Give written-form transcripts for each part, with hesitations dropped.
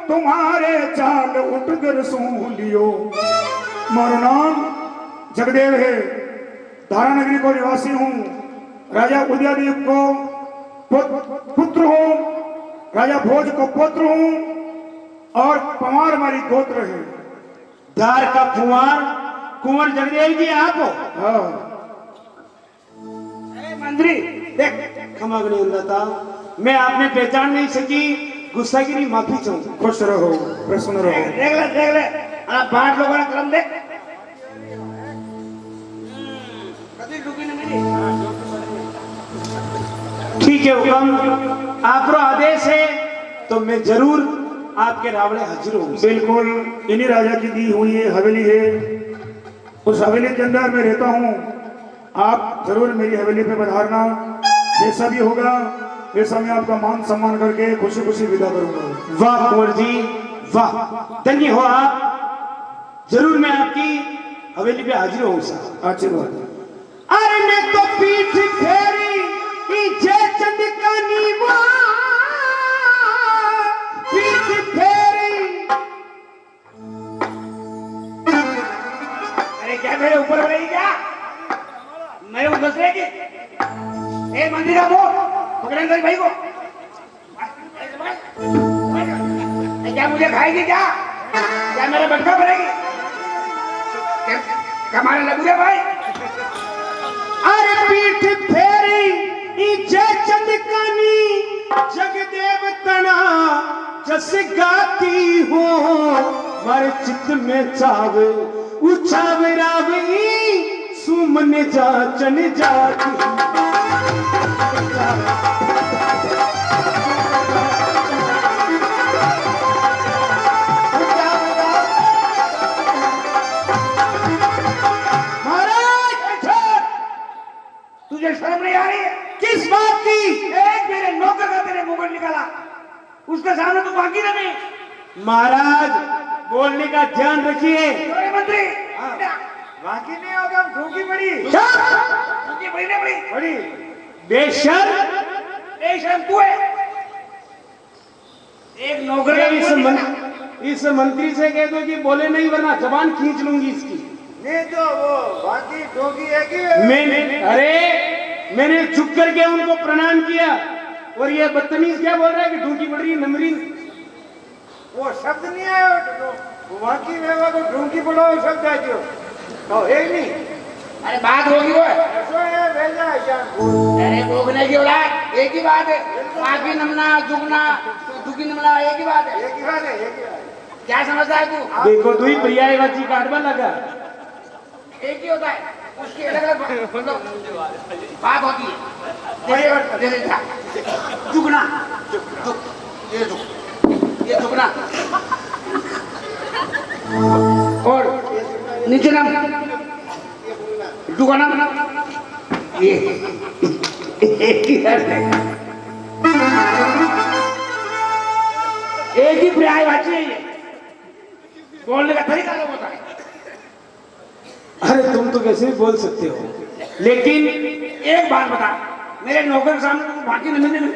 तुम्हारे चाल उठ कर सुन लियो। मारो नाम जगदेव है, धारा नगरी को निवासी हूँ, राजा उदयदेव को पुत्र हूँ, राजा भोज को पुत्र हूँ और पवार हमारी गोत्र है। धार का कुंवर जगदेव जी आप हो? हाँ। मंत्री देख क्षमा था, मैं आपने पहचान नहीं सकी, गुस्सा की नहीं, माफी चाहूँ। खुश रहो, प्रसन्न रहो। देख ले बाहर लोगों ने क्रम देख। ठीक है हुक्म, आपका आदेश है तो मैं जरूर आपके रावड़े हाजिर हूँ। बिल्कुल, इन्हीं राजा की दी हुई ये हवेली है, उस हवेली के अंदर मैं रहता हूँ। आप जरूर मेरी हवेली पे पधारना, जैसा भी होगा वैसा मैं आपका मान सम्मान करके खुशी खुशी विदा करूंगा। वाह कुंवर जी वाह, धन्य हो आप। जरूर मैं आपकी हवेली पे हाजिर हूँ साहब। आशीर्वाद। अरे मैं तो पीठ फेरी जय चंद का नीवा, पीठ फेरी। अरे क्या मेरे ऊपर हो रही क्या? मेरे ऊपर से कि ए मंदिर का वो पकड़ेंगे भाई को। क्या मुझे खाएगी क्या? क्या मेरा बटका भरेगी? क्या मारे लगूंगे भाई? अरे पीठ फेरी जय चंद कानी, जगदेव तना जस गाती हो, मारे चित्त में चावे उछावे रावी, सुमन जाचन जाती। तुझे शर्म नहीं आ रही है? किस बात की? एक मेरे नौकर का तेरे मुकुट निकाला, उसके सामने तू बाकी नहीं। महाराज बोलने का ध्यान रखिए। मंत्री बाकी नहीं होगा, ठोकी पड़ी। ठोकी पड़ी नहीं पड़ी? बेशर्म तू है। एक नौकर इस मंत्री से कह दो कि बोले नहीं वरना जबान खींच लूंगी इसकी। नहीं तो वो बाकी ठोकी है कि मैंने झुक करके उनको प्रणाम किया और ये बदतमीज क्या बोल रहा है कि ढूंढी पड़ रही नमरी। वो शब्द नहीं आया, बाकी व्यवहार को ढूंढी पड़ो शब्द है जो तो है नहीं। अरे बात होगी वो अरे भोगने की औलाद एक ही बात है, बाकी नमना झुकना दुखी नमना एक ही बात है। क्या समझता है तू? देखो तू ही पर्यायवाची काटवा लगा, एक ही होता है, उसकी अलग अलग बात होती है। झुकना ये झुकना और नीचे नाम झुकना ये एक ही पर्यायवाची है, ये बोलने का तरीका अलग होता है। अरे तुम तो कैसे भी बोल सकते हो, लेकिन एक बात बता, मेरे नौकर के सामने तो बाकी नहीं मिले।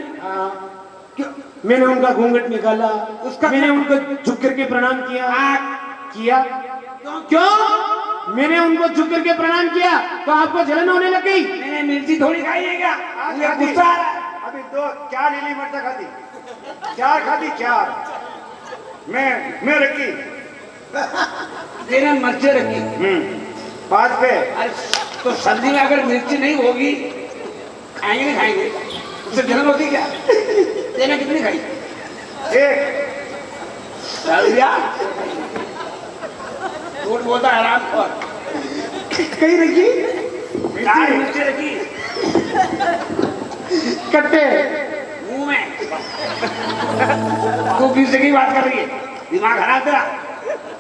क्यों? मैंने उनका घूंघट निकाला, उसका मैंने उनको झुक करके प्रणाम किया। क्यों? मैंने उनको झुक करके प्रणाम किया तो आपको जलन होने लग गई? मैंने मिर्ची थोड़ी खाई है क्या? मुझे गुस्सा आ रहा है। अभी 4 नीली मिर्चा खाती, 4 खाती 4 मैं रखी, तेने मिर्चे रखी 5 पे। अरे तो सर्दी में अगर मिर्ची नहीं होगी खाएंगे नहीं खाएंगे, उससे जलन होती क्या? तेने कितनी खाई? 1। झूठ बोलता आराम कर, कहीं रखी मिर्ची रखी कट्टे मुंह में। तू किस जगह बात कर रही है? दिमाग खराब तेरा।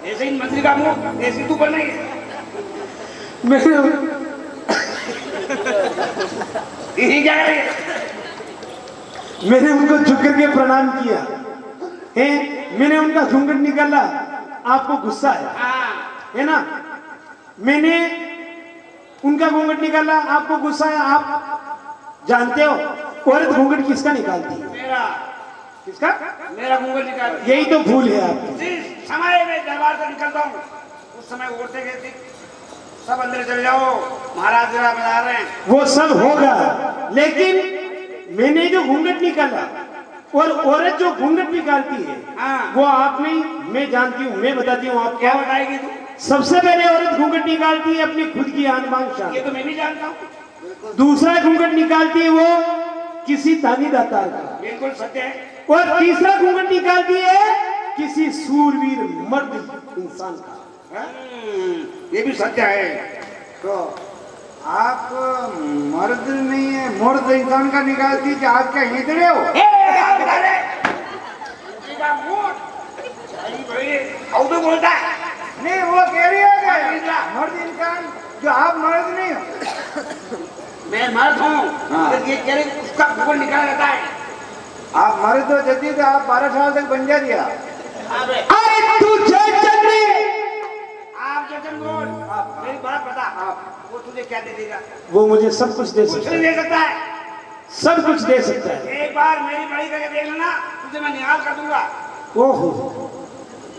ऐसे ही मंत्री का मुंह ऐसी तू करना है। क्या कर रही है? मैंने उनको झुक करके प्रणाम किया है, मैंने उनका घूंघट निकाला, आपको गुस्सा है ना? मैंने उनका घूंघट निकाला, आपको गुस्सा है। आप जानते हो औरत घूंघट किसका निकालती है? मेरा। किसका? मेरा घूंघट निकाल। यही तो भूल है आपकी। जिस समय मैं दरबार से निकलता हूँ उस समय औरतें कहती सब अंदर चले जाओ, महाराज जरा बजा रहे हैं। वो सब होगा, लेकिन मैंने जो घूंघट निकाला और औरत जो घूंघट निकालती है हाँ। वो आप नहीं, मैं जानती हूँ, मैं बताती हूँ आपको। क्या बताएगी तू? सबसे पहले औरत घूंघट निकालती है अपनी खुद की आन बान शान। ये तो मैं नहीं जानता हूँ। दूसरा घूंघट निकालती है वो किसी दानी दातार का। बिल्कुल सत्य है। और तीसरा घूंघट निकालती है किसी सूरवीर मर्द इंसान का। ये भी सत्य है। तो आप मर्द नहीं है, मर्द इंसान का निकालती कि आप क्या हिंदड़े हो? तो बोलता है नहीं, वो कह रही है कि मर्द इंसान जो आप मर्द नहीं हो। मैं मर्द हूँ। हाँ। ये कह रहे उसका घूंघट निकाला जाता है। आप मर्द हो जल्दी तो आप 12 साल तक बन जा दिया। अरे तुझे चंद्री, आप जजन बोल, मेरी बात बता, वो तुझे क्या दे देगा? वो मुझे सब कुछ दे कुछ सकता नहीं है, दे सकता है। सब कुछ दे सकता है। एक बार मेरी बड़ी करके देख लेना, तुझे मैं निहाल कर दूंगा। ओहो,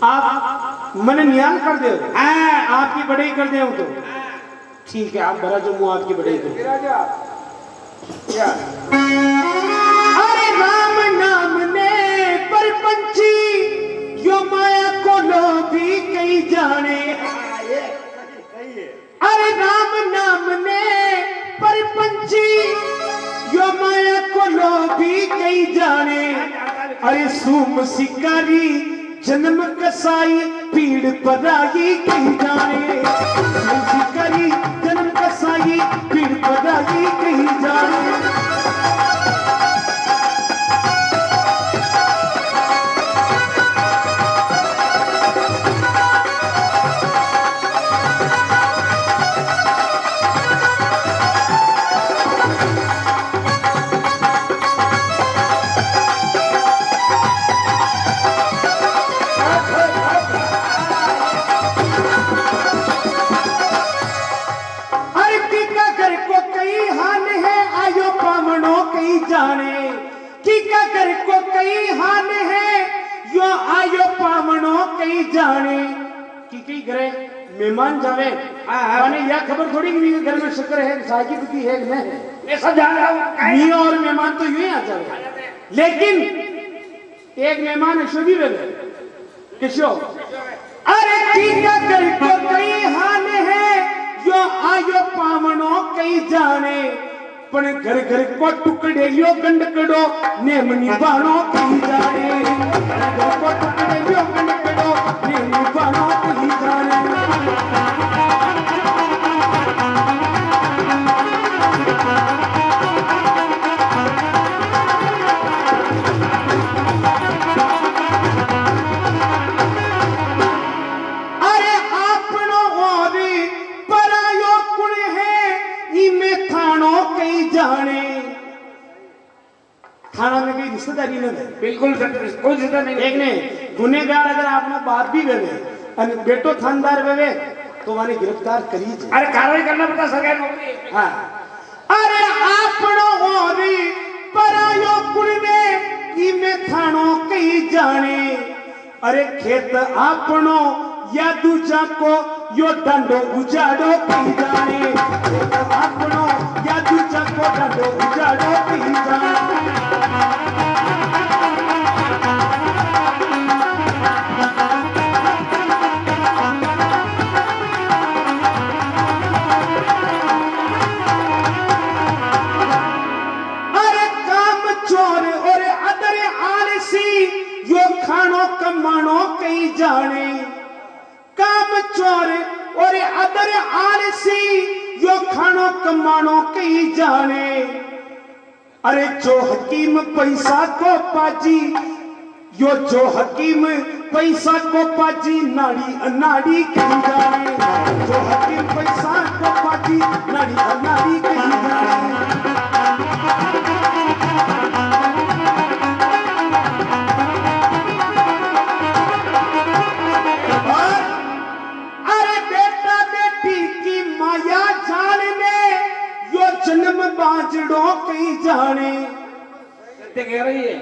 आप मैंने नियाल कर दे, हाँ। आपकी बड़ाई कर दे तो ठीक है, आप भरा जो मुंह आपकी बड़ाई कर। फिर आ जा। क्या? अरे राम नाम ने पर पंछी यो माया को लोभी कई जाने। सही है। अरे राम नाम ने पर पंछी यो माया को लोभी कई जाने। अरे सूम शिकारी जन्म कसाई पीड़ पराई कहीं जाने। सूम शिकारी जन्म कसाई पीड़ पराई कहीं जाने। जाने की कर को कई हान है यो आयो पावनो कई जाने की कई करे मेहमान जावे। माने यह खबर थोड़ी कि घर में शक्कर है, सागी बुद्धि है, नहीं है, मैं सब जान रहा हूँ। मियाँ और मेहमान तो यूं ही आ जावे, लेकिन एक मेहमान ऐसो भी बने किसो। अरे की कर को कई हान है यो आयो पावनो कई जाने। पण घर घर को टुकड़े यो गंडकड़ो नेम निभानो कहीं जाने। घर को टुकड़े यो गंडकड़ो नेम निभानो कहीं जाने। अरे आपनो और परायो कुण है इमे थानो कई जाने। थाना में कोई रिश्तेदारी न है, बिल्कुल कोई रिश्ता नहीं। एक ने गुनेगार अगर आपनो बाप भी वेवे और बेटो थानदार वेवे तो वाने गिरफ्तार करी जे। अरे कार्रवाई करना पड़ता सरकारी नौकरी। हाँ। अरे आपनो और परायो कुण में इमे थानो कई जाने। अरे खेत आपनो या दूजा को यो डंडो उजाड़ो कहीं जाने। खेत आपनो या दूजा को डंडो उजाड़ो कहीं जाने। अरे काम चोर और अदर आलसी यो खानो कमानो कहीं जाने। काम चोर और अदर आलसी यो खानो कमानो कहीं जाने। अरे जो हकीम पैसा को पाजी यो जो हकीम पैसा को पाजी नाड़ी अनाड़ी कहीं जाने। जो हकीम पैसा को पाजी नाड़ी अनाड़ी कहीं जाने। अरे बेटा बेटी की माया जाने यो जन्म बाजड़ो कहीं जाने। सत्य कह रही है।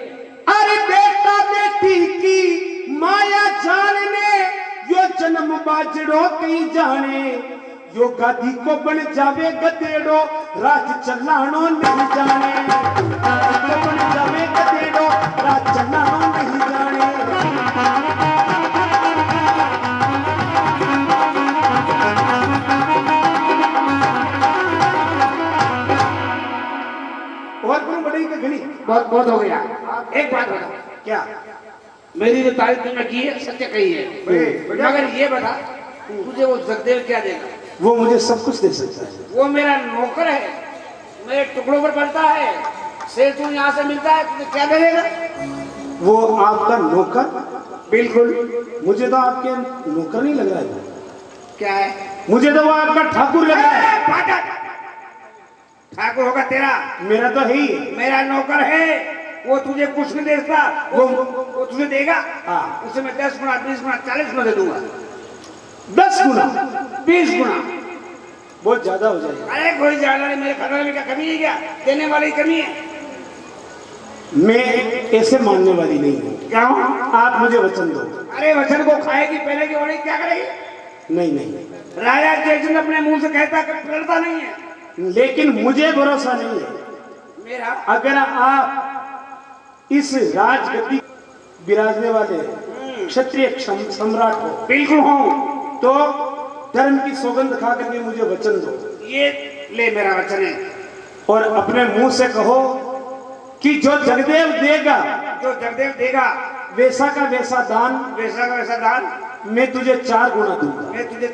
अरे बेटा बाजड़ो कई जाने यो गादी को बन जावे गदेड़ो राज चलानो नहीं जाने गादी को बन जावे गदेड़ो राज चलानो नहीं जाने और कौन बड़ी का घनी बहुत बहुत हो गया। एक बात बता, क्या मेरी जो तारीफ तुमने की है सत्य कही है, मगर ये बता तुझे वो जगदेव क्या देगा? वो मुझे सब कुछ दे सकता है। वो मेरा नौकर है, मेरे टुकड़ों पर पड़ता है, शेर तू यहाँ से मिलता है, तुझे क्या देगा? वो आपका नौकर? बिल्कुल। मुझे तो आपके नौकर नहीं लग रहा है। क्या है? मुझे तो वो आपका ठाकुर लग रहा है। पाठक ठाकुर होगा तेरा, मेरा तो है ही। मेरा नौकर है, वो तुझे कुछ नहीं देता, वो तुझे देगा। हाँ। उसे मैं 10 गुना 20 गुना 40 गुना दे दूंगा। 10 गुना 20 गुना बहुत ज्यादा हो जाएगा। अरे कोई ज्यादा नहीं, मेरे खजाने में क्या कमी है? क्या देने वाली कमी है? मैं ऐसे मानने वाली नहीं हूँ। क्या हो? आप मुझे वचन दो। अरे वचन को खाएगी, पहले की वही क्या करेगी? नहीं नहीं, राजा जयचंद अपने मुंह से कहता कि लड़ता नहीं है। लेकिन मुझे भरोसा नहीं है। मेरा अगर आप इस राजगद्दी विराजने वाले क्षत्रिय सम्राट हो, बिल्कुल हूँ। तो धर्म की सौगंध खा करके मुझे वचन दो। ये ले मेरा वचन है। और अपने मुंह से कहो कि जो जगदेव देगा, जो जगदेव देगा वैसा का वैसा दान, वैसा का वैसा दान मैं तुझे 4 गुना दूंगा। मैं तुझे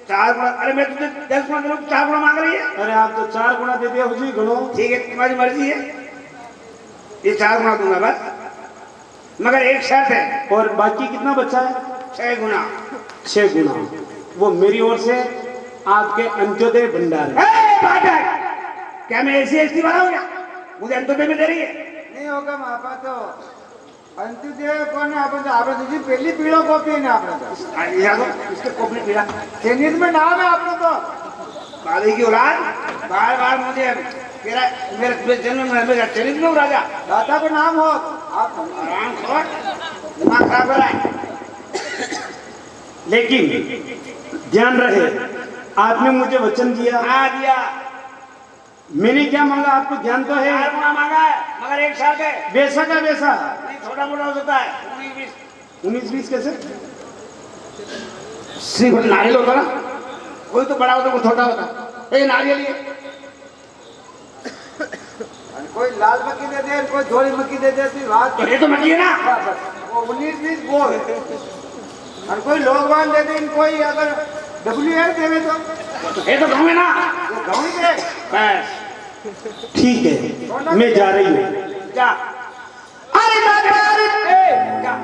4 गुना, अरे मैं तुझे 10 गुना दे रहा हूँ, 4 गुना मांग रही है। अरे आप तो 4 गुना दे दिया हुजूर, गणो। ठीक है, तुम्हारी मर्जी है, ये 4 गुना दूंगा बस, मगर एक शर्त है। और बाकी कितना बचा है? 6 गुना। 6 गुना वो मेरी ओर से आपके अंत्योदय भंडार है। क्या मैं ऐसी ऐसी वाला हूँ क्या? मुझे अंत्योदय में दे रही है? नहीं होगा मापा तो अंत्योदय कोने આપણે તો આપણે તો પહેલી પીળો કોપી ને આપણે તો याद हो इसके कोपली पीड़ा चेनीज में नाम है આપણે तो बाली की औलाद बार बार मुझे मेरा मेरे जन्म में मेरा चरित्र में राजा दाता को नाम हो आप आराम करो, दिमाग खराब कर रहा है। लेकिन ध्यान रहे, आपने मुझे वचन दिया। हाँ दिया। मैंने क्या मांगा आपको ध्यान तो है? 4 गुना मांगा है, मगर एक साल है। वैसा का वैसा नहीं, छोटा मोटा हो सकता है। 19-20 कैसे? सिर्फ नारियल होता ना, कोई तो बड़ा होता कोई छोटा होता। ये नारियल ही है। कोई लाल मक्की दे दे, कोई धोली मक्की दे दे, तो बात तो ये तो मत ना। वो 19-20 बोल और कोई लोगवान दे दे, कोई अगर WL देवे तो ये तो गाँव है ना, वो गाँव ही दे। बस ठीक है, मैं जा रही हूँ। जा। अरे दरबार ए, जा।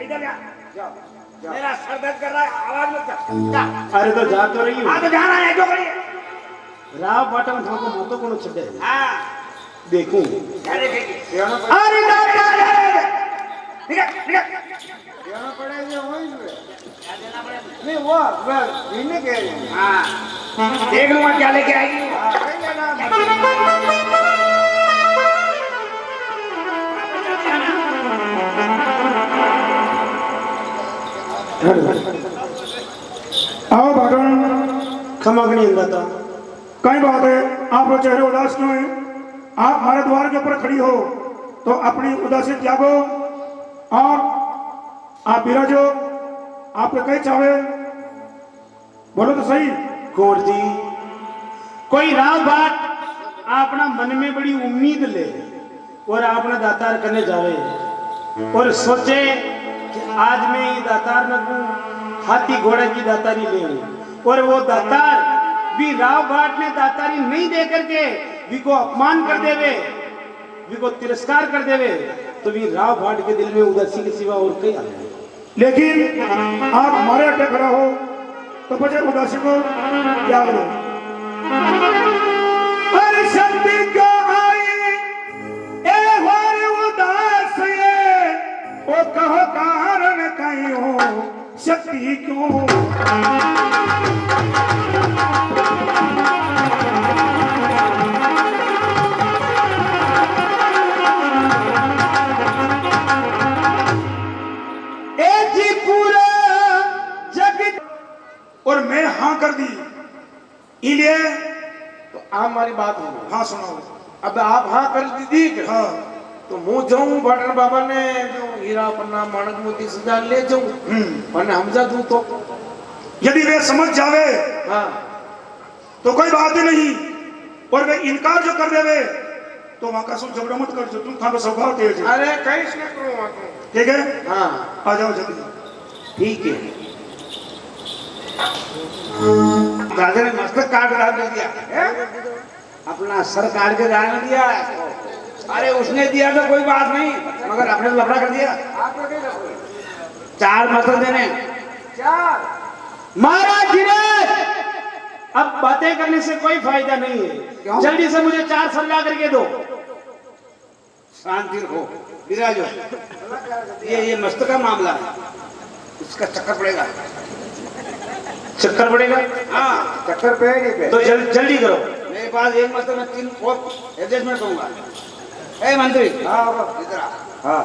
इधर जा। मेरा सर दर्द कर रहा है, आवाज मत कर। जा। अरे तो जा तो रही हूँ। हाँ तो जाना है, जो करिए। राव बाटा में ठाको मातो को छड़े हाँ देखूं। क्या देखेगी? अरे दरबार निकल निकल। देना पड़ेगा वही में। क्या देना पड़ेगा? नहीं वो महीने के हाँ देख लूंगा क्या लेके आएगी। कहीं लेना आओ भगवान, खमागनी अंदाता कई बात है, आप लोग चेहरे उदास क्यों हैं? आप हमारे द्वार के ऊपर खड़ी हो तो अपनी उदासी त्यागो और आप विराजो। आप कहीं चाहे बोलो तो सही। कौर जी, कोई राव बाट अपना मन में बड़ी उम्मीद ले और अपना दातार करने जावे और सोचे कि आज मैं ये दातार न दूं, हाथी घोड़े की दातारी ले लूं, और वो दातार भी राव बाट ने दातारी नहीं दे करके भी को अपमान कर देवे, भी को तिरस्कार कर देवे, तो भी राव बाट के दिल में उदासी के सिवा और कई आए। लेकिन आप हमारे अड्डे खड़ा हो तो बचे उदासी को त्याग लो। अरे शक्ति को आई ए होर उदास ये, ओ कहो कारण कहीं हो शक्ति क्यों? इसलिए तो आप हमारी बात हो हाँ सुनाओ। अब आप हाँ कर दीदी हाँ तो मुँह जाऊँ बटन बाबा ने जो हीरा पन्ना माणक मोती सजा ले जाऊँ मैंने हमजा दूँ तो यदि वे समझ जावे हाँ तो कोई बात ही नहीं, और वे इनकार जो कर देवे तो वहां का झगड़ा मत कर, जो तुम था स्वभाव तेज है। अरे कैसे न करूँ ठीक है हाँ आ जाओ जल्दी। ठीक है। राजा ने मस्तक काट के डाल दिया है? अपना सर काट के डाल दिया। अरे उसने दिया तो कोई बात नहीं, मगर अपने तो लफड़ा कर दिया। आपको क्या लगता है? 4 मस्तक देने। चार महाराज धीरज, अब बातें करने से कोई फायदा नहीं है। क्यों? जल्दी से मुझे 4 सल्ला करके दो। शांति रखो विराजो। ये मस्तक का मामला है, इसका चक्कर पड़ेगा। चक्कर पड़ेगा हाँ चक्कर पे नहीं पे तो जल्दी करो। मेरे पास एक मस्तक में 3 और एडजस्टमेंट दूंगा। ए मंत्री हाँ इधर आ। हाँ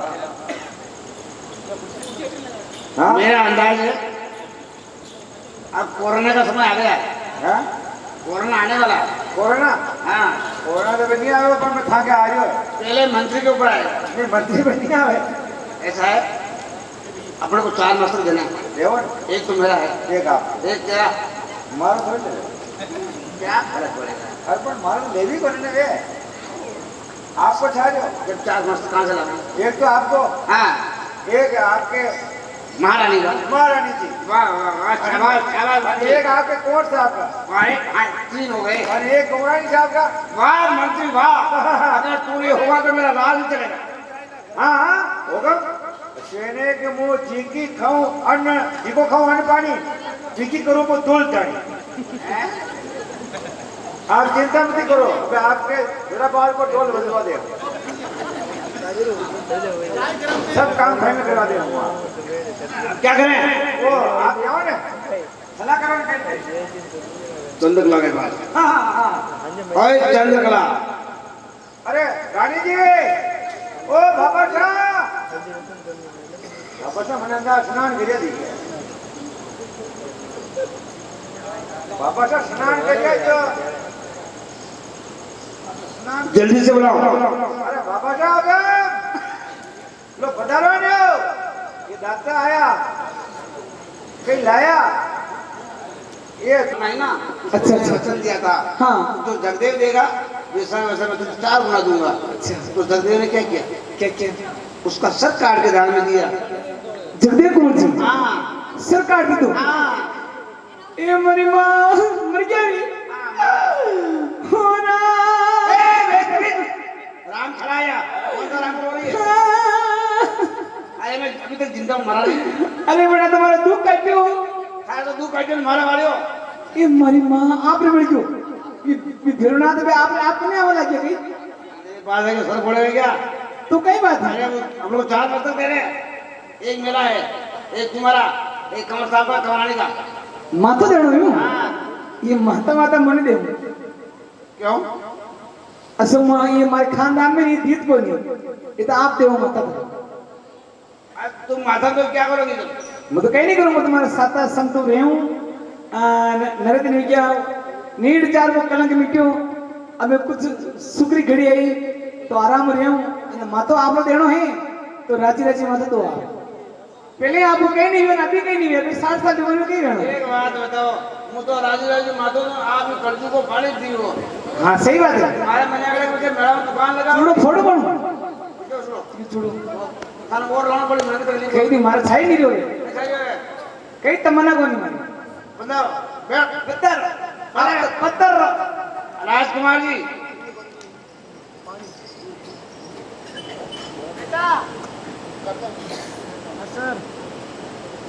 हाँ मेरा अंदाज है अब कोरोना का समय आ गया है। हाँ कोरोना आने वाला है। कोरोना हाँ कोरोना तो नहीं आवे पर मैं था के आ रही हूँ। पहले मंत्री के ऊपर आएगा। नहीं मंत्री में नहीं आवे। ऐसा है अपने को 4 मस्तक देना है। देवर एक तो मेरा है, एक आप एक तेरा। मारो थोड़ी देवे। क्या फर्क पड़ेगा अरे पर मारो ले भी करने वे आपको छा दो। जब 4 मस्तक कहाँ से लाना? एक तो आपको हाँ एक आपके महारानी का। महारानी जी वाह वाह वाह शाबाश शाबाश और एक आपके कोर्ट साहब का वाह 3 हो गए। और एक गौरानी साहब का। वाह मंत्री वाह, अगर तू ये हुआ तो मेरा राज ही चलेगा। हाँ हाँ होगा। सेने के मुंह चीकी खाऊं अन्न चीको खाऊं अन्न पानी चीकी करो वो धूल टाणी। आप चिंता मत करो, मैं आपके जरा बाल को ढोल बजवा दे, सब काम फाइनल करा दे। क्या करें? वो आप जाओ ना सलाह करो। चंद्रकला के पास। हाँ हाँ हाँ ओए चंद्रकला, अरे रानी जी ओ बाबा शाह मैंने अंदर स्नान गिरे दी बाबा शाह स्नान करके जो स्नान जल्दी से बुलाओ। अरे बाबा शाह आ गए लो पधारो ने ये डॉक्टर आया कहीं लाया ये महीना अच्छा, अच्छा। वचन दिया था हाँ। तो जगदेव देगा वैसा वैसा मैं तुझे 4 गुना दूंगा। तो जगदेव ने क्या किया? क्या क्या उसका सर काट के दान में दिया। जगदेव कुंवर जी हाँ सर काट दी तो हाँ ए मरी माँ मर गया रे। हो ना। राम खड़ा आया। कौन सा राम रो रही है? अरे मैं अभी तक जिंदा हूँ, मरा नहीं। अरे बेटा तुम्हारा दुख काटे हो। खाया तो 2 काटे मारा वाले हो। ये मरी माँ आपने बड़ी क्यों ये फिरना तो आपने नहीं आवा लगे कहीं मेरे पास है कि सर फोड़ेगा क्या? तो कई बात अरे है। हम लोग 4 मस्तक दे रहे हैं। एक मेरा है, एक तुम्हारा, एक कमर साहब का, कमरानी का। माता देणो यूं हाँ ये माता मने दे क्यों? असो माँ ये हमारे खानदान में रीत गीत को नहीं ये तो आप देव माता दे। अब तुम माथा तो क्या करोगी तुम? मैं तो कहीं नहीं करूँगा तुम्हारे साथ संग तो रहूं नरेंद्र ने क्या नीड 4 वो कलंक मिट्यो अब कुछ सुकरी घड़ी आई तो आराम रहूं मातो आप लोग देणो है तो राची माता तो आप पहले आपको कहीं नहीं हुआ अभी कहीं नहीं हुआ अभी 60 साल उम्र में कहीं रहना। एक बात बताओ, मैं तो राजू मातो आप कर्जू को फाड़ी दी हो। हाँ सही बात है। तुम्हारे मन अगले मुझे मेरा दुकान लगा छोड़ो फोड़ो कौन छोड़ो खाना और लाना पड़ी मेहनत करनी कहीं भी मारा छाई नहीं रहे ऐसा ही है। कहीं तमन्ना को नहीं मारी मतलब बैठ पत्थर अरे पत्थर राजकुमार जी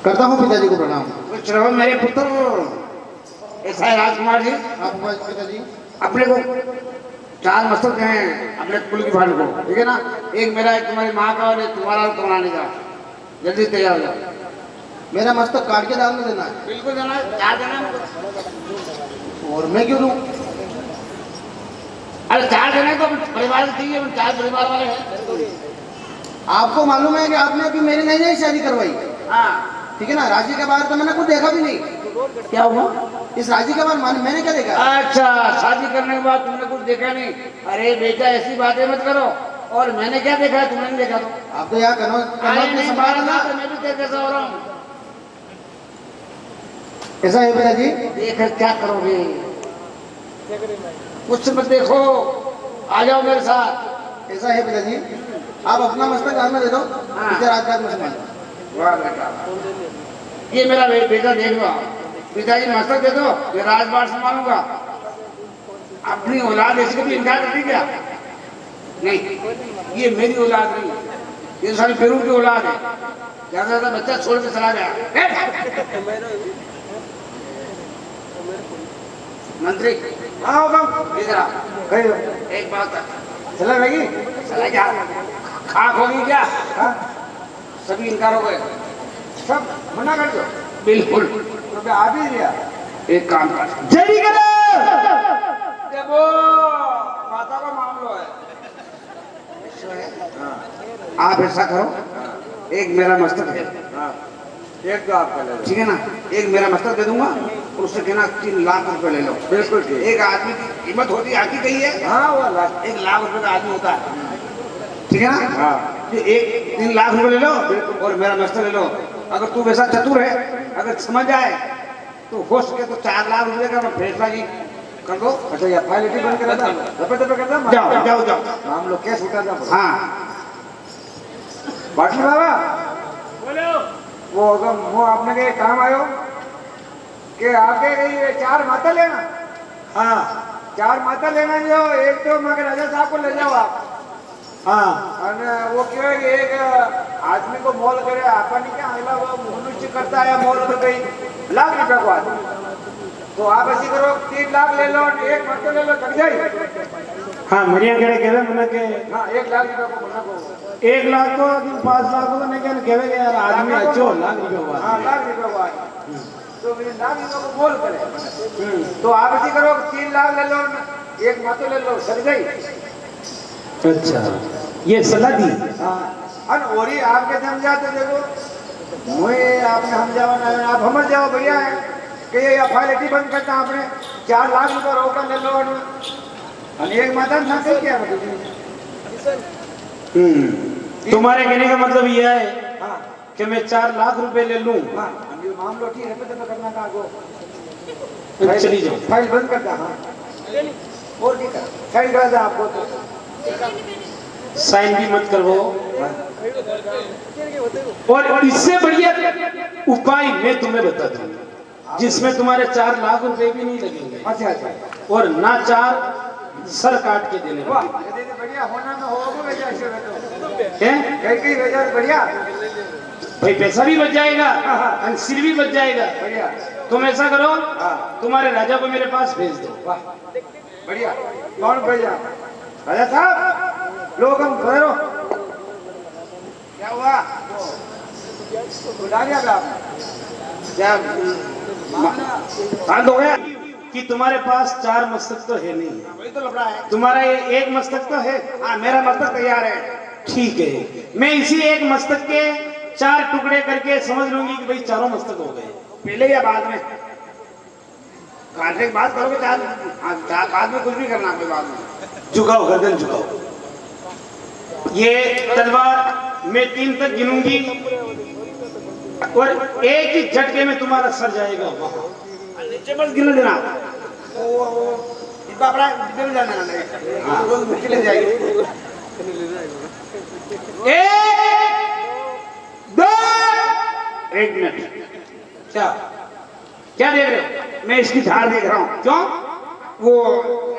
करता हूँ पिताजी को प्रणाम। कुछ रहो मेरे पुत्र। ऐसा है राजकुमार जी, आपको पिताजी अपने को 4 मस्तक हैं अपने कुल की भाड़ को, ठीक है ना? एक मेरा, एक तुम्हारी माँ का और एक तुम्हारा और कमाने का। जल्दी तैयार हो जाओ। मेरा मस्तक काट के दान में देना है बिल्कुल देना है। क्या देना है हमको? और मैं क्यों दूं? अरे 4 देना है तो परिवार से चाहिए, हम 4 परिवार वाले हैं। आपको मालूम है कि आपने अभी मेरी नई नई शादी करवाई, हाँ ठीक है ना? राजी के बाहर तो मैंने कुछ देखा भी नहीं। तो क्या हुआ? इस राजी के बाद मैंने क्या देखा? अच्छा, शादी करने के बाद तुमने कुछ देखा नहीं? अरे बेटा ऐसी बातें मत करो। और मैंने क्या देखा तुमने नहीं देखा? तो आप तो यहाँ अरे नहीं बात ना, तो मैं भी तेरे जैसा हो रहा हूँ। ऐसा है पिताजी? देख क्या करोगे? कुछ मत देखो, आ जाओ मेरे साथ। ऐसा है पिताजी, आप अपना मस्तक हाथ में दे दो, इधर राजघाट में संभाल। वाह बेटा, ये मेरा बेटा देख लो। पिताजी मस्तक दे दो, मैं राजबाड़ संभालूंगा। अपनी औलाद इसके भी इनकार करती क्या? नहीं, ये मेरी औलाद नहीं, ये सारी पेरू की औलाद है। ज्यादा ज्यादा बच्चा छोड़ के चला गया। मंत्री, हाँ हुक्म। इधर आ। कहियो। एक बात है, चला रहेगी? चला जा। खाक होगी क्या? हाँ? सभी इनकार हो गए। सब मना कर दो। बिल्कुल। तो मैं आ भी दिया। एक काम कर, जल्दी करो। देखो माता का मामला है। आप ऐसा करो, एक मेरा मस्तक है, हाँ, एक तो आपका ले लो। ठीक है ना? एक मेरा मस्तक दे दूंगा और उससे कहना 3 लाख रुपए ले लो। बिल्कुल ठीक। एक आदमी की कीमत होती है, आकी गई है। हाँ वो लाख। 1 लाख रुपए का आदमी होता है, ठीक है ना? हाँ। तो एक 3 लाख रुपए ले लो और मेरा मस्तक ले लो। अगर तू वैसा चतुर है, अगर समझ जाए तो हो सके तो 4 लाख रुपए का मैं फैसला की कर दो। अच्छा ये फाइल बंद करा था, दबे दबे करता। जाओ जाओ जाओ। हम लोग कैसे उठा था? हाँ बाटली बाबा वो अगर वो आपने के काम आयो कि आपके कहीं 4 माता लेना। हाँ 4 माता लेना जो एक तो मगर राजा साहब को ले जाओ आप। हाँ અને वो क्यों है कि एक आदमी को मोल करे आपने क्या अगला वो मनुष्य करता है मोल तो कहीं लाख रुपए को आदमी। तो आप ऐसी करो 3 लाख ले लो और एक माता ले लो, थक जाए। हाँ मरिया केड़े केवे मने के हाँ 1 लाख रुपए को मना को। 1 लाख को 5 लाख को ने केवे के यार आदमी अच्छो लाख रुपए को हाँ लाख रुपए को आदमी। तो फिर लाख रुपए को मोल करे। तो आप ऐसी करो 3 लाख ले लो, एक माता ले लो, थक जाए। अच्छा ये सलाह दी। हाँ और ओरी आपके समझा तो देखो मुझे आपने समझावा ना आप समझ जाओ भैया है कि ये एफआईआर बंद करता आपने 4 लाख रुपए रोका ले लो और एक माता ना से क्या तुम्हारे कहने का मतलब यह है हाँ कि मैं 4 लाख रुपए ले लूं। हाँ ये मामलो ठीक है तो करना का आगो चली जाओ। फाइल बंद करता। हाँ और ठीक है साइन करा था आपको तो साइन भी मत करवो। और इससे बढ़िया उपाय मैं तुम्हें बता दूंगा जिसमें तुम्हारे 4 लाख रुपए भी नहीं लगेंगे अच्छा अच्छा और ना 4 सर काट के देने वाह पड़ेंगे। ये तो बढ़िया होना तो होगा वजह से तो हैं? कई वजह बढ़िया भाई पैसा भी बच जाएगा और सिर भी बच जाएगा। बढ़िया। तुम ऐसा करो हाँ तुम्हारे राजा को मेरे पास भेज दो। वाह बढ़िया। कौन भैया? राजा साहब लोग हम ठहरो। क्या हुआ? बुला लिया था आपने? क्या कांड हो गया? कि तुम्हारे पास 4 मस्तक तो है नहीं, वही तो लफड़ा है। तुम्हारा ये एक मस्तक तो है। हाँ मेरा मस्तक तैयार है। ठीक है, मैं इसी एक मस्तक के 4 टुकड़े करके समझ लूंगी कि भाई चारों मस्तक हो गए। पहले या बाद में? काटने की बात करोगे चार? हाँ बाद में कुछ भी करना कोई बात नहीं। झुकाओ गर्दन झुकाओ। ये तलवार मैं 3 तक गिनूंगी और एक ही झटके में तुम्हारा सर जाएगा वहां। नीचे बस गिन देना। इतना बड़ा नीचे में जाना नहीं। हाँ वो मुश्किल हो जाएगी। 1 2 1 मिनट। क्या क्या देख रहे हो? मैं इसकी धार देख रहा हूँ। क्यों? वो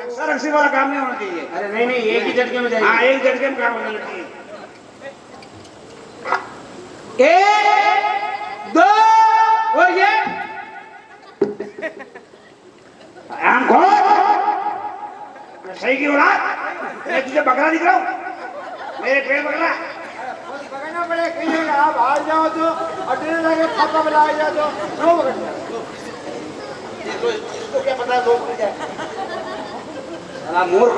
अक्सर रस्सी वाला काम नहीं होना चाहिए। अरे नहीं नहीं एक ही झटके में जाएगा। हाँ एक झटके में काम होना चाहिए। 1 2 और ये आम खोल। सही की औलाद। मैं तुझे बकरा दिख रहा हूँ? मेरे पेड़ बकरा। पकड़ना पड़े कहीं आप हार जाओ तो अटने लगे पापा बुला जाओ तो नो पकड़ना। इसको क्या पता है? लोग जाए मूर्ख।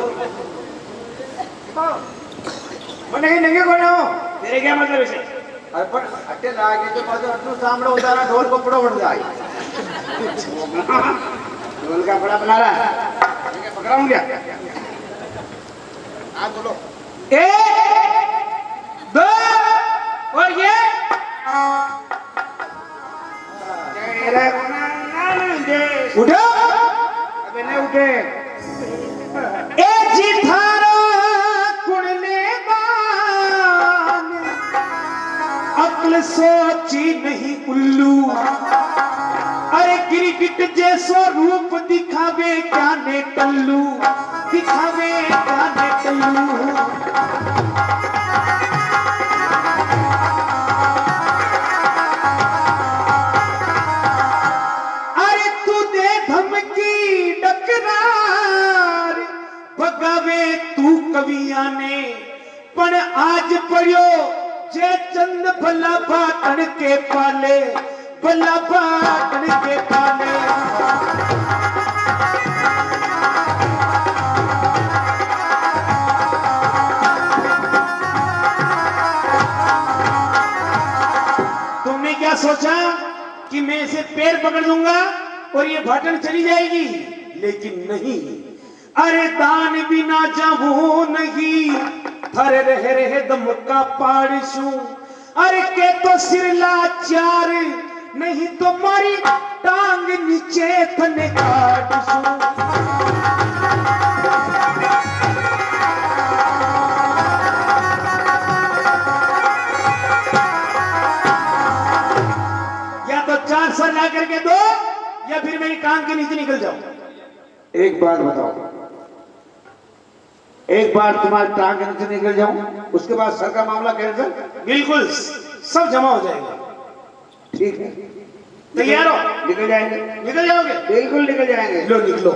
नहीं नंगे कौन हो? तेरे क्या मतलब इसे? अरे पर अट्टे लागे तो पास अटू सामने उतारा ढोल को पड़ो बढ़ जाए। ढोल का बड़ा बना रहा है, पकड़ाऊं क्या? आप बोलो। एक दो और ये उठो। अबे नहीं उठे। ए जी थारो कुड़ने बान अक्ल सोची नहीं उल्लू। अरे गिरगिट जैसो रूप दिखावे क्या ने टल्लू, दिखावे क्या ने टल्लू। अरे तू दे धमकी डकरार भगावे तू कविया ने, पण आज पढ़ियो जे चंद भला बाटन के पाले, भला बाटन के पाले। तुमने क्या सोचा कि मैं इसे पैर पकड़ लूंगा और ये भाटन चली जाएगी? लेकिन नहीं। अरे दान बिना जाऊं नहीं, थरे रहे दम का पाड़शू। अरे के तो सिर लाचार नहीं तो मारी टांग नीचे थने काटशू। या तो 4 सर ला करके दो या फिर मेरी कान के नीचे निकल जाओ। एक बात बताओ, एक बार तुम्हारी टांग के नीचे निकल जाऊं, उसके बाद सर का मामला कैंसिल? बिल्कुल सब जमा हो जाएगा। ठीक है, तैयार हो? निकल जाएंगे। निकल जाओगे? बिल्कुल निकल जाएंगे। लो निकलो।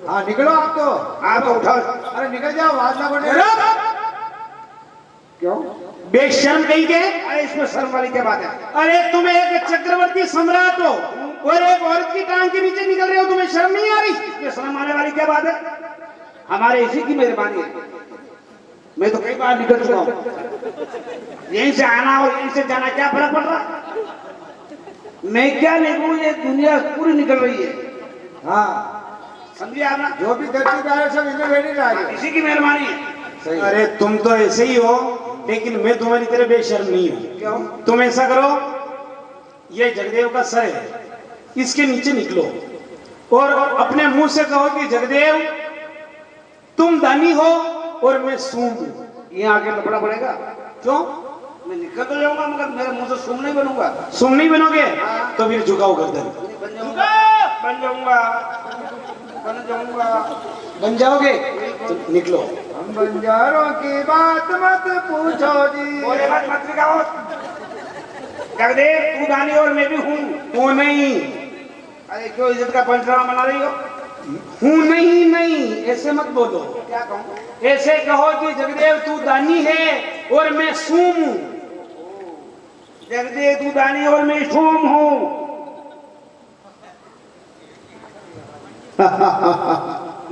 हाँ निकलो आप तो। आप तो उठाओ। अरे निकल जाओ, बात ना बने। क्यों? बेशर्म कहीं के। अरे इसमें शर्म वाली क्या बात है? अरे तुम एक चक्रवर्ती सम्राट हो और एक औरत की टांग के नीचे निकल रहे हो, तुम्हें शर्म नहीं आ रही? इसमें शर्म आने वाली क्या बात है? हमारे इसी की मेहरबानी है। मैं तो कई बार निकल चुका हूँ। यहीं से आना और यहीं से जाना क्या फर्क पड़ रहा? मैं क्या निकलूं, ये दुनिया पूरी निकल रही है। हाँ समझिए आप ना? जो भी धरती पे आए सब इन्हें बैठी रहा है। इसी की मेहरबानी है। सही। अरे तुम तो ऐसे ही हो, लेकिन मैं तुम्हारी तरह बेशर्म नहीं हूँ। क्यों? तुम ऐसा करो, ये जगदेव का सर है, इसके नीचे निकलो और अपने मुंह से कहो कि जगदेव तुम दानी हो और मैं सूम हूं। यहाँ आके लपड़ा पड़ेगा। क्यों? मैं निकल तो जाऊंगा मगर मेरे मुंह से सुन नहीं बनूंगा। सूम नहीं बनोगे तो फिर झुकाओ गर्दन। बन जाऊंगा, बन जाऊंगा, बन जाऊंगा। बन जाओगे तो निकलो। हम बंजारों की बात मत पूछो जी। बोले मत मत दिखाओ। जगदेव तू दानी और मैं भी हूँ। हूं नहीं, अरे क्यों इज्जत का पंचनामा बना रही हो? हूं नहीं, नहीं ऐसे मत बोलो। क्या कहूँ? ऐसे कहो कि जगदेव तू दानी है और मैं सूम हूं। जगदेव तू दानी और मैं सूम हूँ।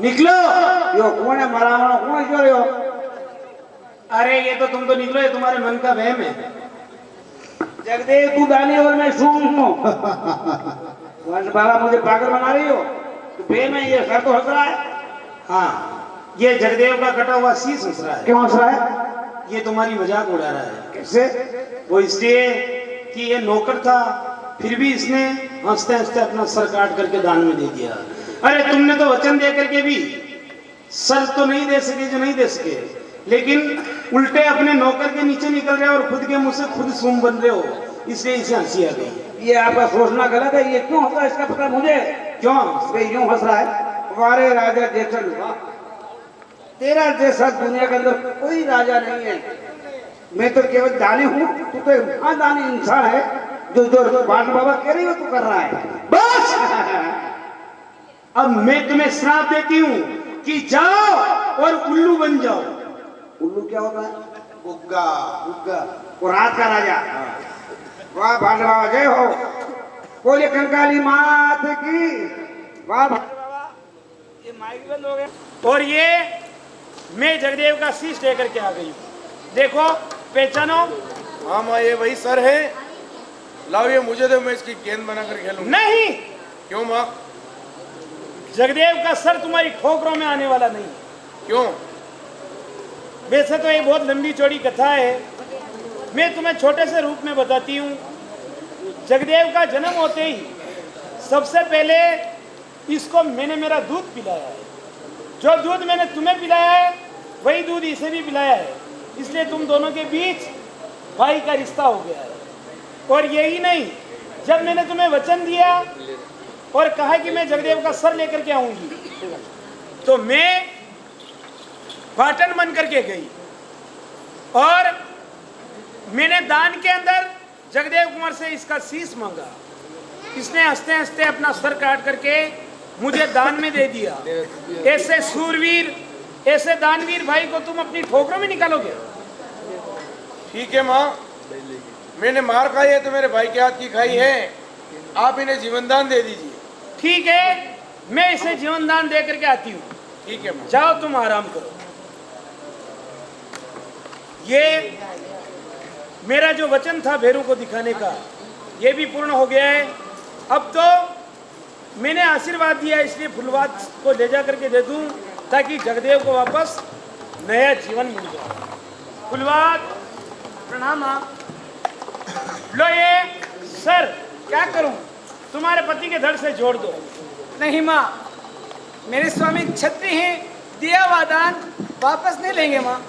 निकलो। यो कौन है मरावण? कौन है जो रहे हो? अरे ये तो तुम तो निकलो, ये तुम्हारे मन का वहम है। जगदेव तू दानी और मैं सूम हूँ। वंश बाबा मुझे पागल बना रही हो? तो बे में ये सर तो हंस रहा है। हाँ, ये जगदेव का कटा हुआ शीश हंस रहा है। क्यों हंस रहा है? ये तुम्हारी मजाक उड़ा रहा है। कैसे? वो इसलिए कि ये नौकर था, फिर भी इसने हंसते हंसते अपना सर काट करके दान में दे दिया। अरे तुमने तो वचन दे करके भी सर तो नहीं दे सके जो नहीं दे सके, लेकिन उल्टे अपने नौकर के नीचे निकल रहे हो और खुद के मुंह से खुद सूम बन रहे हो, इसलिए इसे हंसी आ गई। ये आपका सोचना गलत है। ये क्यों हंस रहा है इसका पता मुझे। क्यों? ये यूं हंस रहा है, हमारे राजा जैसा हुआ, तेरा जैसा दुनिया के अंदर कोई राजा नहीं है। मैं तो केवल दानी हूँ, तू तो एक दानी इंसान है। जो जो बाण बाबा कह रही हो तू कर रहा है। बस अब मैं तुम्हें श्राप देती हूँ कि जाओ और उल्लू बन जाओ। उल्लू क्या होता है? उग्गा। उग्गा, वो रात का राजा। वाह भाट बाबा जय हो। बोले कंकाली मात की। वाह भाट बाबा। ये माइक बंद हो गया। और ये मैं जगदेव का शीश लेकर के आ गई हूँ। देखो पहचानो। हाँ माँ, ये वही सर है। लाओ ये मुझे दो, मैं इसकी गेंद बनाकर खेलूं। नहीं, क्यों माँ? जगदेव का सर तुम्हारी ठोकरों में आने वाला नहीं। क्यों? वैसे तो ये बहुत लंबी चौड़ी कथा है, मैं तुम्हें छोटे से रूप में बताती हूँ। जगदेव का जन्म होते ही सबसे पहले इसको मैंने मेरा दूध पिलाया है। जो दूध मैंने तुम्हें पिलाया है वही दूध इसे भी पिलाया है, इसलिए तुम दोनों के बीच भाई का रिश्ता हो गया है। और यही नहीं, जब मैंने तुम्हें वचन दिया और कहा कि मैं जगदेव का सर लेकर के आऊंगी, तो मैं पाटन बन करके गई और मैंने दान के अंदर जगदेव कुमार से इसका शीश मांगा। इसने हंसते हंसते अपना सर काट करके मुझे दान में दे दिया। ऐसे सूरवीर, ऐसे दानवीर भाई को तुम अपनी ठोकरों में निकालोगे? ठीक है माँ, मैंने मार खाई है तो मेरे भाई के हाथ की खाई है। आप इन्हें जीवन दान दे दीजिए। ठीक है, मैं इसे जीवन दान दे करके आती हूँ। ठीक है माँ। जाओ तुम आराम करो। ये मेरा जो वचन था भैरू को दिखाने का, ये भी पूर्ण हो गया है। अब तो मैंने आशीर्वाद दिया, इसलिए फुलवाद को ले जा करके दे दूं ताकि जगदेव को वापस नया जीवन मिल जाए। फुलवाद, प्रणाम आप। लो ये सर, क्या करूं? तुम्हारे पति के धड़ से जोड़ दो। नहीं माँ, मेरे स्वामी क्षत्रिय हैं, दिया हुआ दान वापस नहीं लेंगे माँ।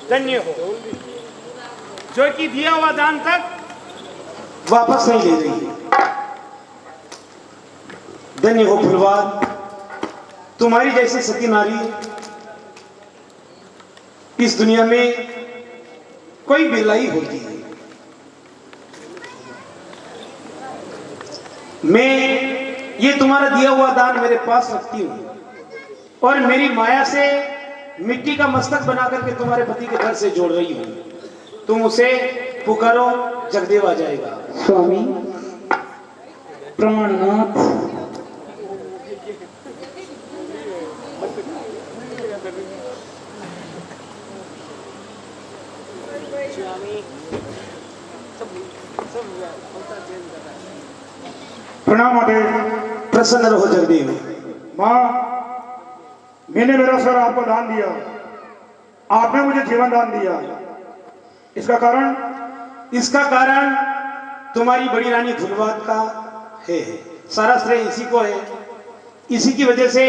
धन्य हो, जो कि दिया हुआ दान तक वापस नहीं ले रही है। धन्य हो फुलवाद, तुम्हारी जैसी सती नारी इस दुनिया में कोई बिरलाई होती है। मैं ये तुम्हारा दिया हुआ दान मेरे पास रखती हूँ और मेरी माया से मिट्टी का मस्तक बना करके तुम्हारे पति के घर से जोड़ रही हूँ। तुम उसे पुकारो, जगदेव आ जाएगा। स्वामी प्रमाणनाथ। प्रणाम आदेव। प्रसन्न रहो जगदेव। माँ, मैंने मेरा सर आपको दान दिया, आपने मुझे जीवन दान दिया। इसका कारण? इसका कारण तुम्हारी बड़ी रानी फुलवाद का है। सारा श्रेय इसी को है। इसी की वजह से,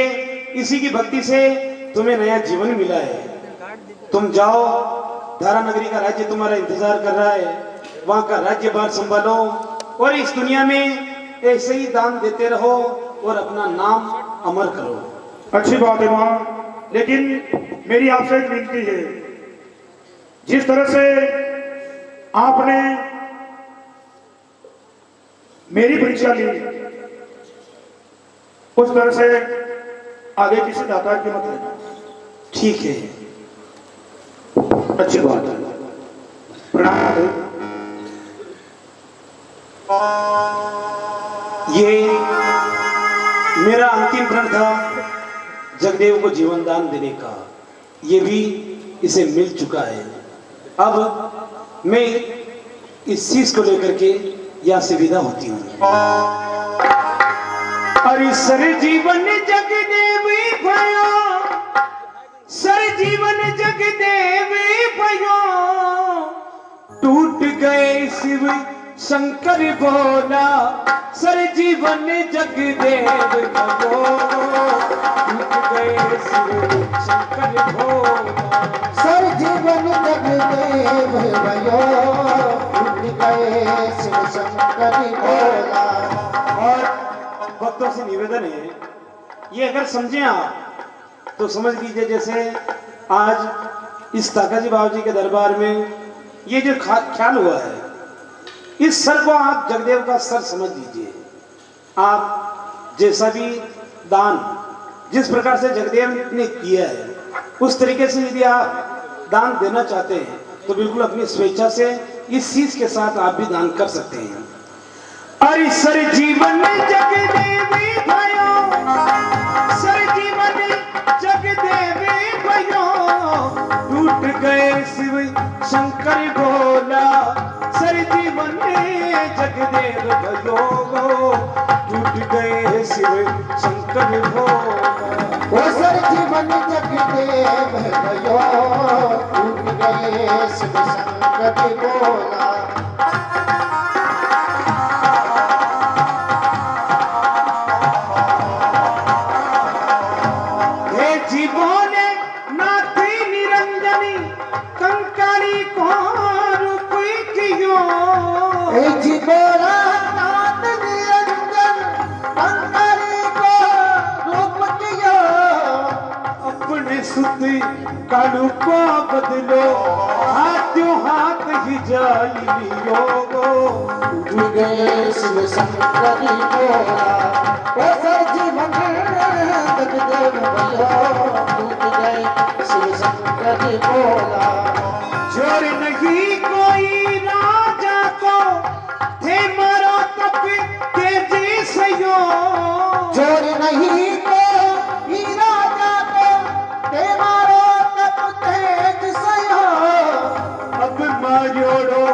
इसी की भक्ति से तुम्हें नया जीवन मिला है। तुम जाओ, धारा नगरी का राज्य तुम्हारा इंतजार कर रहा है। वहां का राज्य भार संभालो और इस दुनिया में ऐसे ही दान देते रहो और अपना नाम अमर करो। अच्छी बात है माँ, लेकिन मेरी आपसे एक विनती है। जिस तरह से आपने मेरी परीक्षा ली, उस तरह से आगे किसी दाता की मत लेना। ठीक है, अच्छी बात है। प्रणाम। ये मेरा अंतिम प्रण था जगदेव को जीवन दान देने का। ये भी इसे मिल चुका है। अब मैं इस चीज को लेकर के यहाँ से विदा होती हूँ। अरे सर जीवन जगदेव भयो, सर जीवन जगदेव भयो, टूट गए शिव शंकर बोला, सर जीवन जगदेव भयो, टूट गए शिव शंकर बोला, सर जीवन जगदेव भयो, टूट गए शिव शंकर बोला। और भक्तों से निवेदन है, ये अगर समझे आप तो समझ लीजिए जैसे आज इस ताकाजी बाबू जी के दरबार में ये जो ख्याल हुआ है, इस सर को आप जगदेव का सर समझ लीजिए। आप जैसा भी दान जिस प्रकार से जगदेव ने किया है, उस तरीके से यदि आप दान देना चाहते हैं तो बिल्कुल अपनी स्वेच्छा से इस चीज के साथ आप भी दान कर सकते हैं। अरे सर जीवन जगदेव भयो, सर जीवन जगदेव भयो, टूट गए शिव शंकर बोला, सर जीवन जगदेव भयो, टूट गए शिव शंकर भोला। ओ सर जीवन जगदेव भयो टूट गए शिव शंकर बोला। हे जीवोने नाथी निरंजनी कंकाली को रूप कियो। हे जीवोरा नाथ निरंजन कंकाली को रूप कियो। अपने सुती कालू को बदलो हाथों हाथ ही जाई लियो। टूट गए शिव शंकर बोला। ओ सर जीवन जगदेव भयो टूट गए शिव शंकर बोला। जोर नहीं कोई राजा को थे मारो तप तेजी से यो। जोर नहीं को ही राजा को ते मारो तप तेज से हो। अब मारोड़ो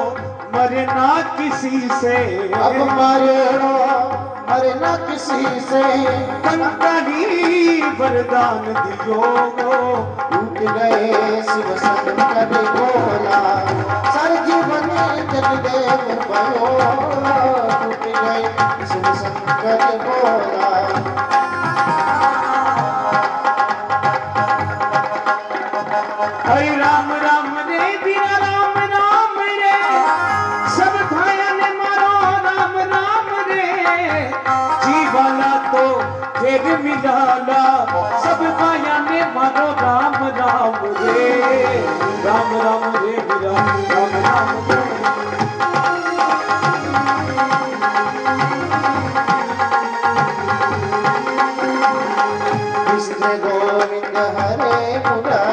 मरना किसी से। अब मारो मरे न किसी से। कंकाली वरदान दियो। टूट गए शिव शंकर बोला। सर जीवन जगदेव भयो टूट गए शिव शंकर बोला। हरे राम राम रे बिना राम राम रे सब भाया ने मारो राम राम रे। जीवाला तो फिर मिलाला सब भाया ने मारो राम राम रे। राम राम रे बिना राम राम रे। कृष्ण गोविंद हरे मुरारी।